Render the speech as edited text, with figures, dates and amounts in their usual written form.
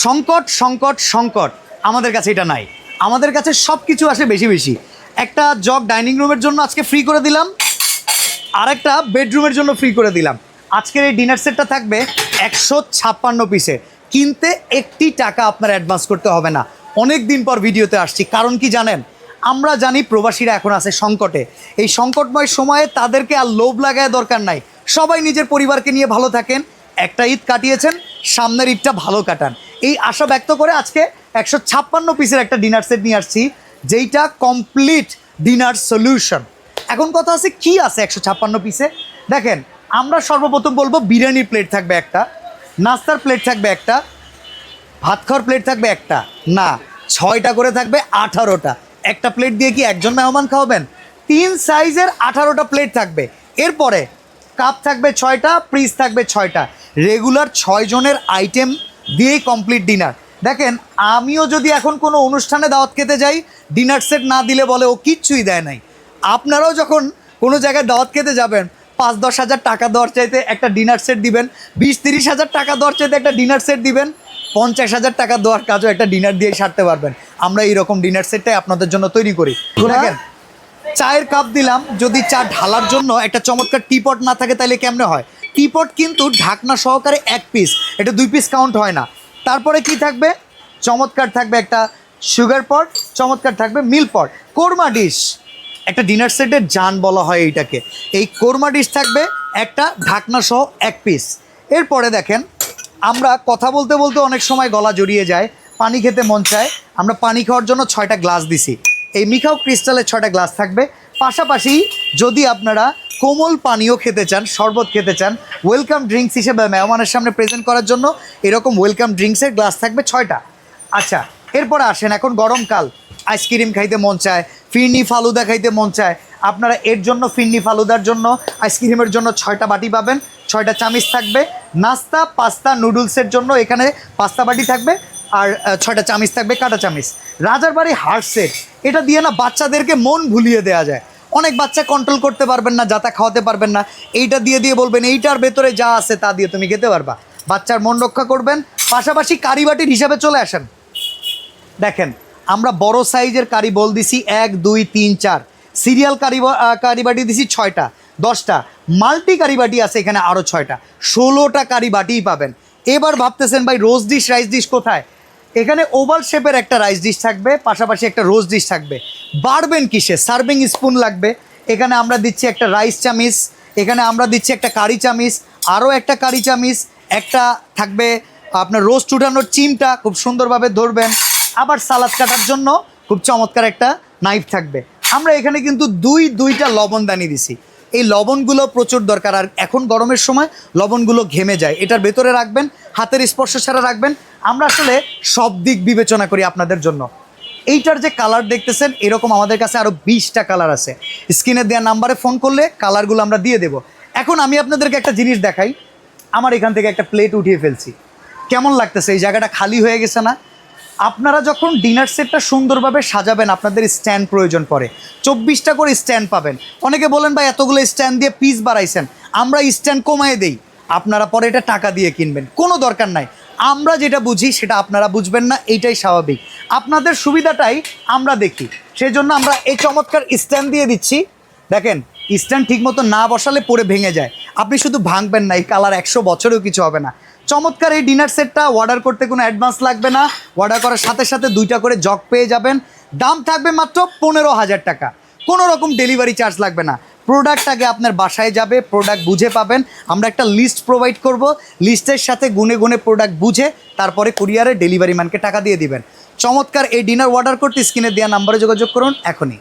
সংকট সংকট সংকট আমাদের কাছে এটা নাই। আমাদের কাছে সব কিছু আসে বেশি বেশি। একটা জগ ডাইনিং রুমের জন্য আজকে ফ্রি করে দিলাম, আর একটা বেডরুমের জন্য ফ্রি করে দিলাম। আজকের এই ডিনার সেটটা থাকবে 156 পিসের। কিনতে একটি টাকা আপনার অ্যাডভান্স করতে হবে না। অনেক দিন পর ভিডিওতে আসছি, কারণ কি জানেন, আমরা জানি প্রবাসীরা এখন আছে সংকটে। এই সংকটময় সময়ে তাদেরকে আর লোভ লাগায় দরকার নাই। সবাই নিজের পরিবারকে নিয়ে ভালো থাকেন। একটা ঈদ কাটিয়েছেন, সামনের ঈদটা ভালো কাটান, এই আশা ব্যক্ত করে আজকে 156 পিসের একটা ডিনার সেট নিয়ে আসছি, যেইটা কমপ্লিট ডিনার সলিউশন। এখন কথা আছে কি আছে 156 পিসে। দেখেন, আমরা সর্বপ্রথম বলবো বিরিয়ানির প্লেট থাকবে একটা, নাস্তার প্লেট থাকবে একটা, ভাত খাওয়ার প্লেট থাকবে একটা, না 6টা করে থাকবে 18টা। একটা প্লেট দিয়ে কি একজন মেহমান খাওয়াবেন? 3 সাইজের 18টা প্লেট থাকবে। এরপরে কাপ থাকবে 6টা, পিস থাকবে 6টা। রেগুলার 6 জনের আইটেম দিয়েই কমপ্লিট ডিনার। দেখেন, আমিও যদি এখন কোনো অনুষ্ঠানে দাওয়াত খেতে যাই, ডিনার সেট না দিলে বলে ও কিচ্ছুই দেয় নাই। আপনারাও যখন কোনো জায়গায় দাওয়াত খেতে যাবেন, 5-10 হাজার টাকা দেওয়ার চাইতে একটা ডিনার সেট দিবেন, 20-30 হাজার টাকা দেওয়ার চাইতে একটা ডিনার সেট দিবেন, 50 হাজার টাকা দেওয়ার কাজও একটা ডিনার দিয়ে সারতে পারবেন। আমরা এইরকম ডিনার সেটটাই আপনাদের জন্য তৈরি করি। দেখেন, চায়ের কাপ দিলাম, যদি চা ঢালার জন্য একটা চমৎকার টিপট না থাকে তাহলে কেমনে হয়? টিপট কিন্তু ঢাকনা সহকারে 1 পিস, এটা 2 পিস কাউন্ট হয় না। তারপরে কি থাকবে? চমৎকার থাকবে একটা সুগার পট, চমৎকার থাকবে মিল্ক পট। কোরমা ডিশ, একটা ডিনার সেটের জান বলা হয় এইটাকে। এই কোরমা ডিশ থাকবে একটা ঢাকনা সহ 1 পিস। এরপরে দেখেন, আমরা কথা বলতে বলতে অনেক সময় গলা জড়িয়ে যায়, পানি খেতে মন চায়, আমরা পানি খাওয়ার জন্য 6টা গ্লাস দিছি। এই মিখাও ক্রিস্টালের 6টা গ্লাস থাকবে। পাশাপাশি যদি আপনারা কোমল পানীয় খেতে চান, শরবত খেতে চান, ওয়েলকাম ড্রিঙ্কস হিসেবে মেহমানের সামনে প্রেজেন্ট করার জন্য এরকম ওয়েলকাম ড্রিঙ্কসের গ্লাস থাকবে 6টা। আচ্ছা, এরপরে আসেন, এখন গরমকাল, আইসক্রিম খাইতে মন চায়, ফিরনি ফালুদা খাইতে মন চায়, আপনারা এর জন্য ফিরনি ফালুদার জন্য, আইসক্রিমের জন্য 6টা বাটি পাবেন, 6টা চামিচ থাকবে। নাস্তা, পাস্তা, নুডলসের জন্য এখানে পাস্তা বাটি থাকবে, আর 6টা চামিচ থাকবে, কাঁটা চামিচ। রাজারবাড়ি হার্ট সেট, এটা দিয়ে না বাচ্চাদেরকে মন ভুলিয়ে দেওয়া যায়। অনেক বাচ্চা কন্ট্রোল করতে পারবেন না, যাতা খাওয়াতে পারবেন না, এইটা দিয়ে দিয়ে বলবেন এইটার ভেতরে যা আছে তা দিয়ে তুমি খেতে পারবা, বাচ্চার মন রক্ষা করবেন। পাশাপাশি কারি বাটির হিসাবে চলে আসেন। দেখেন, আমরা বড় সাইজের কারি বল দিছি 1, 2, 3, 4। সিরিয়াল কারিবাটি দিছি 6টা, 10টা। মাল্টি কারিবাটি আছে এখানে আরও 6টা, 16টা কারিবাটিই পাবেন। এবার ভাবতেছেন ভাই রোজ ডিশ, রাইস ডিশ কোথায়? এখানে ওভাল শেপের একটা রাইস ডিশ থাকবে, পাশাপাশি একটা রোজ ডিশ থাকবে। বাড়বেন কিসে? সার্ভিং স্পুন লাগবে। এখানে আমরা দিচ্ছি একটা রাইস চামিচ, এখানে আমরা দিচ্ছি একটা কারি চামিচ, আরও একটা কারি চামিচ, একটা থাকবে আপনার রোস্ট উঠানোর চিমটা, খুব সুন্দরভাবে ধরবেন। আবার সালাদ কাটার জন্য খুব চমৎকার একটা নাইফ থাকবে। আমরা এখানে কিন্তু দুইটা লবণদানি দিছি। এই লবণগুলো প্রচুর দরকার, আর এখন গরমের সময় লবণগুলো ঘেমে যায়, এটার ভেতরে রাখবেন, হাতের স্পর্শ ছাড়া রাখবেন। আমরা আসলে সব দিক বিবেচনা করি আপনাদের জন্য। এইটার যে কালার দেখতেছেন, এরকম আমাদের কাছে আরও 20টা কালার আছে। স্ক্রিনে দেওয়া নাম্বারে ফোন করলে কালারগুলো আমরা দিয়ে দেবো। এখন আমি আপনাদেরকে একটা জিনিস দেখাই। আমার এখান থেকে একটা প্লেট উঠিয়ে ফেলছি, কেমন লাগতেছে? এই জায়গাটা খালি হয়ে গেছে না? আপনারা যখন ডিনার সেটটা সুন্দরভাবে সাজাবেন, আপনাদের স্ট্যান্ড প্রয়োজন পড়ে। 24টা করে স্ট্যান্ড পাবেন। অনেকে বলেন ভাই এতগুলো স্ট্যান্ড দিয়ে পিস বাড়াইছেন, আমরা স্ট্যান্ড কমায় দেই, আপনারা পরে এটা টাকা দিয়ে কিনবেন, কোনো দরকার নাই। আমরা যেটা বুঝি সেটা আপনারা বুঝবেন না, এইটাই স্বাভাবিক। আপনাদের সুবিধাটাই আমরা দেখি, সেই জন্য আমরা এই চমৎকার স্ট্যান্ড দিয়ে দিচ্ছি। দেখেন, স্ট্যান্ড ঠিকমতো না বসালে পরে ভেঙে যায়, আপনি শুধু ভাঙবেন না, এই কালার 100 বছরেও কিছু হবে না। চমৎকার এই ডিনার সেটটা অর্ডার করতে কোনো অ্যাডভান্স লাগবে না। অর্ডার করার সাথে সাথে 2টা করে জগ পেয়ে যাবেন। দাম থাকবে মাত্র 15,000 টাকা, কোনো রকম ডেলিভারি চার্জ লাগবে না। প্রোডাক্ট আগে আপনার বাসায় যাবে, প্রোডাক্ট বুঝে পাবেন। আমরা একটা লিস্ট প্রোভাইড করব, লিস্টের সাথে গুনে গুনে প্রোডাক্ট বুঝে তারপরে কুরিয়ারে ডেলিভারি ম্যানকে টাকা দিয়ে দিবেন। চমৎকার এই ডিনার অর্ডার করতে স্ক্রিনে দেওয়া নাম্বারে যোগাযোগ করুন এখনই।